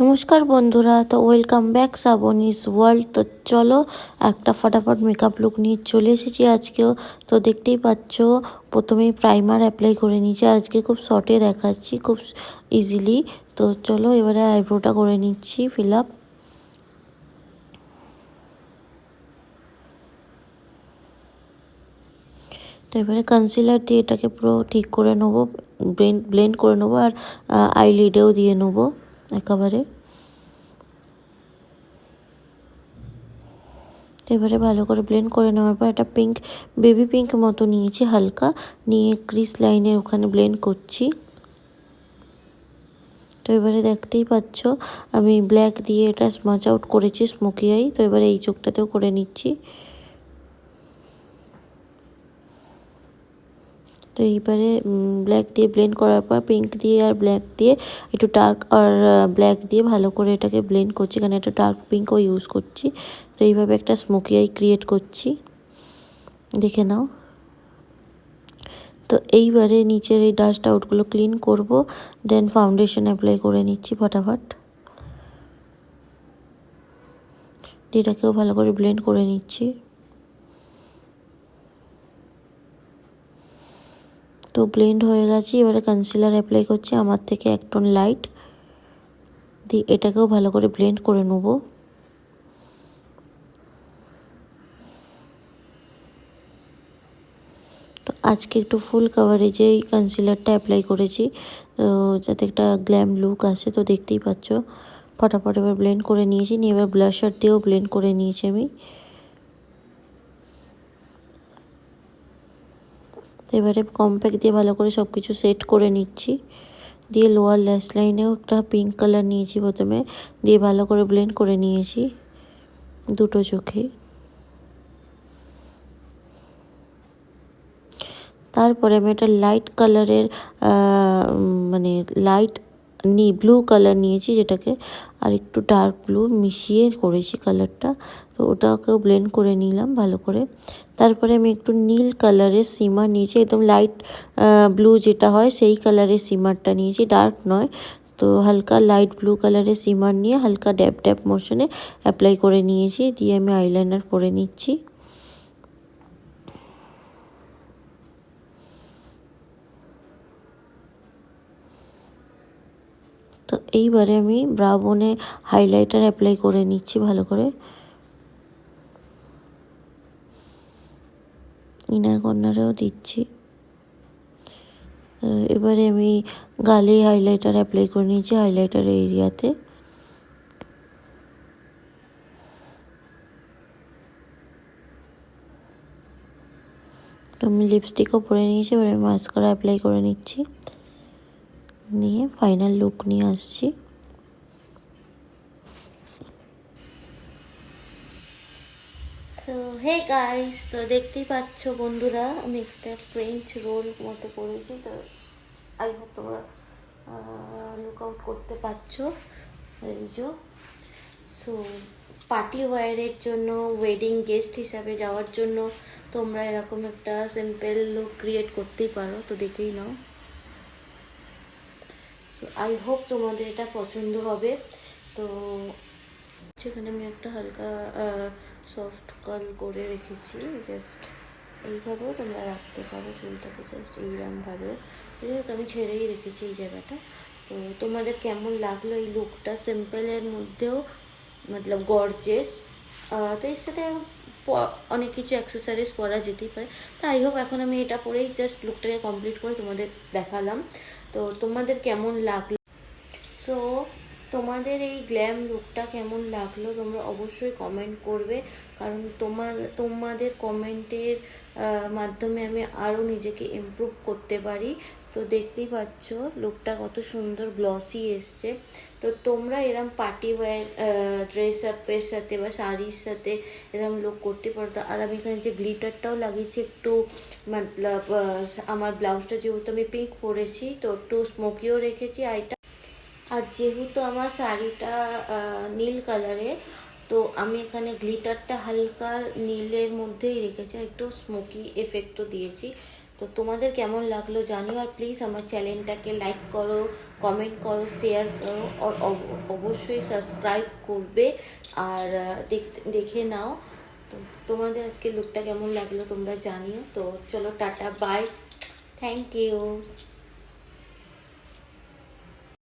নমস্কার বন্ধুরা, তো ওয়েলকাম ব্যাক শ্রাবণীস ওয়ার্ল্ড। তো চলো একটা ফটাফট মেকআপ লুক নিয়ে চলে এসেছি আজকেও। তো দেখতেই পাচ্ছ, প্রথমেই প্রাইমার অ্যাপ্লাই করে নিয়েছি। আজকে খুব শর্টে দেখাচ্ছি, খুব ইজিলি। তো চলো এবারে আইব্রোটা করে নিচ্ছি ফিল আপ। তো এবারে কনসিলার দিয়ে এটাকে পুরো ঠিক করে নেবো, ব্লেন্ড করে নেবো, আর আইলিডেও দিয়ে নেবো একেবারে। এবারে ভালো করে ব্লেন্ড করে নেওয়ার পর একটা পিঙ্ক, বেবি পিঙ্ক মতো নিয়েছি হালকা, নিয়ে ক্রিস লাইনের ওখানে ব্লেন্ড করছি। তো এবারে দেখতেই পাচ্ছ আমি ব্ল্যাক দিয়ে এটা স্মাচ আউট করেছি, স্মোকি আই। তো এবারে এই চোখটাতেও করে নিচ্ছি। তো এইবারে ব্ল্যাক দিয়ে ব্লেন্ড করার পর পিঙ্ক দিয়ে আর ব্ল্যাক দিয়ে একটু ডার্ক আর ব্ল্যাক দিয়ে ভালো করে এটাকে ব্লেন্ড করছি, কারণ একটা ডার্ক পিঙ্কও ইউজ করছি। তো এইভাবে একটা স্মোকি আই ক্রিয়েট করছি, দেখে নাও। তো এইবারে নিচের এই ডাস্ট আউটগুলো ক্লিন করব, দেন ফাউন্ডেশন অ্যাপ্লাই করে নিচ্ছি ফটাফট। এটাকেও ভালো করে ব্লেন্ড করে নিচ্ছি। তো ব্লেন্ড হয়ে গেছে। এবারে কনসিলার অ্যাপ্লাই করছি আমার থেকে এক টোন লাইট দিয়ে, এটাকেও ভালো করে ব্লেন্ড করে নেব। তো আজকে একটু ফুল কাভারেজে এই কনসিলারটা অ্যাপ্লাই করেছি, তো যাতে একটা গ্ল্যাম লুক আসে। তো দেখতেই পাচ্ছ ফটাফট এবার ব্লেন্ড করে নিয়েছি। নিয়ে এবার ব্লাশার দিয়েও ব্লেন্ড করে নিয়েছি আমি। এবারে কম্প্যাক্ট দিয়ে ভালো করে সব কিছু সেট করে নিচ্ছি। দিয়ে লোয়ার ল্যাশ লাইনেও একটা পিঙ্ক কালার নিয়েছি প্রথমে, দিয়ে ভালো করে ব্লেন্ড করে নিয়েছি দুটো চোখে। তারপরে আমি একটা লাইট কালারের মানে লাইট ব্লু কালার নিয়েছি, যেটাকে আর একটু ডার্ক ব্লু মিশিয়ে করেছি কালারটা। তো ওটাকেও ব্লেন্ড করে নিলাম ভালো করে। তারপরে আমি একটু নীল কালারের সিমার নিয়েছি, একদম লাইট ব্লু যেটা হয় সেই কালারের সিমারটা নিয়েছি, ডার্ক নয়। তো হালকা লাইট ব্লু কালারের সিমার নিয়ে হালকা ড্যাব ড্যাব মোশনে অ্যাপ্লাই করে নিয়েছি। দিয়ে আমি আইলাইনার করে নিচ্ছি। তো এইবারে আমি ব্রাউ বোনে হাইলাইটার অ্যাপ্লাই করে নিচ্ছি ভালো করে, ইনার কর্নারেও দিচ্ছি। এবারে আমি গালে হাইলাইটার অ্যাপ্লাই করে নিচ্ছি, হাইলাইটার এরিয়াতে। তো আমি লিপস্টিকও পরে নিয়েছি, এবারে আমি মাস্কারা অ্যাপ্লাই করে নিচ্ছি, নিয়ে ফাইনাল লুক নিয়ে আসছি। সো হে গাইস, তো দেখতেই পাচ্ছ বন্ধুরা, আমি একটা ফ্রেঞ্চ রোল মতো করেছি। তো আই হোপ তোমরা লুক আউট করতে পারছো। এই যে, সো পার্টি ওয়্যারের জন্য, ওয়েডিং গেস্ট হিসাবে যাওয়ার জন্য তোমরা এরকম একটা সিম্পল লুক ক্রিয়েট করতেই পারো। তো দেখেই নাও। সো আই হোপ তোমাদের এটা পছন্দ হবে। তো সেখানে আমি একটা হালকা সফট কার্ল করে রেখেছি, জাস্ট এইভাবেও তোমরা রাখতে পারো চুলটাকে, জাস্ট এইরকমভাবেও। যাই হোক, আমি ছেড়েই রেখেছি এই জায়গাটা। তো তোমাদের কেমন লাগলো এই লুকটা, সিম্পলের মধ্যেও মতলব গর্জেস। তো এর সাথে অনেক কিছু অ্যাক্সেসরিজ পরা যেতেই পারে। তো আই হোপ এখন আমি এটা পরেই জাস্ট লুকটাকে কমপ্লিট করে তোমাদের দেখালাম। তো তোমাদের কেমন লাগলো, সো তোমাদের এই গ্ল্যাম লুকটা কেমন লাগলো তোমরা অবশ্যই কমেন্ট করবে, কারণ তোমাদের কমেন্টের মাধ্যমে আমি আরও নিজেকে ইমপ্রুভ করতে পারি। তো দেখতেই পাচ্ছ লুকটা কত সুন্দর গ্লসি এসছে। তো তোমরা এরম পার্টি ওয়্যার ড্রেস আপের সাথে বা শাড়ির সাথে এরম লুক করতে পারো। আর আমি এখানে যে গ্লিটারটাও লাগিয়েছি একটু, মতলব আমার ব্লাউজটা যেহেতু আমি পিঙ্ক পরেছি, তো একটু স্মোকিও রেখেছি আইটা। আর যেহেতু আমার শাড়িটা নীল কালারে, তো আমি এখানে গ্লিটারটা হালকা নীলের মধ্যেই রেখেছি, আর একটু স্মোকি এফেক্টও দিয়েছি। তো তোমাদের কেমন লাগলো জানিও, আর প্লিজ আমার চ্যানেলটাকে লাইক করো, কমেন্ট করো, শেয়ার করো, আর অবশ্যই সাবস্ক্রাইব করবে। আর দেখে নাও। তো তোমাদের আজকে লুকটা কেমন লাগলো তোমরা জানিও। তো চলো টাটা, বাই, থ্যাংক ইউ।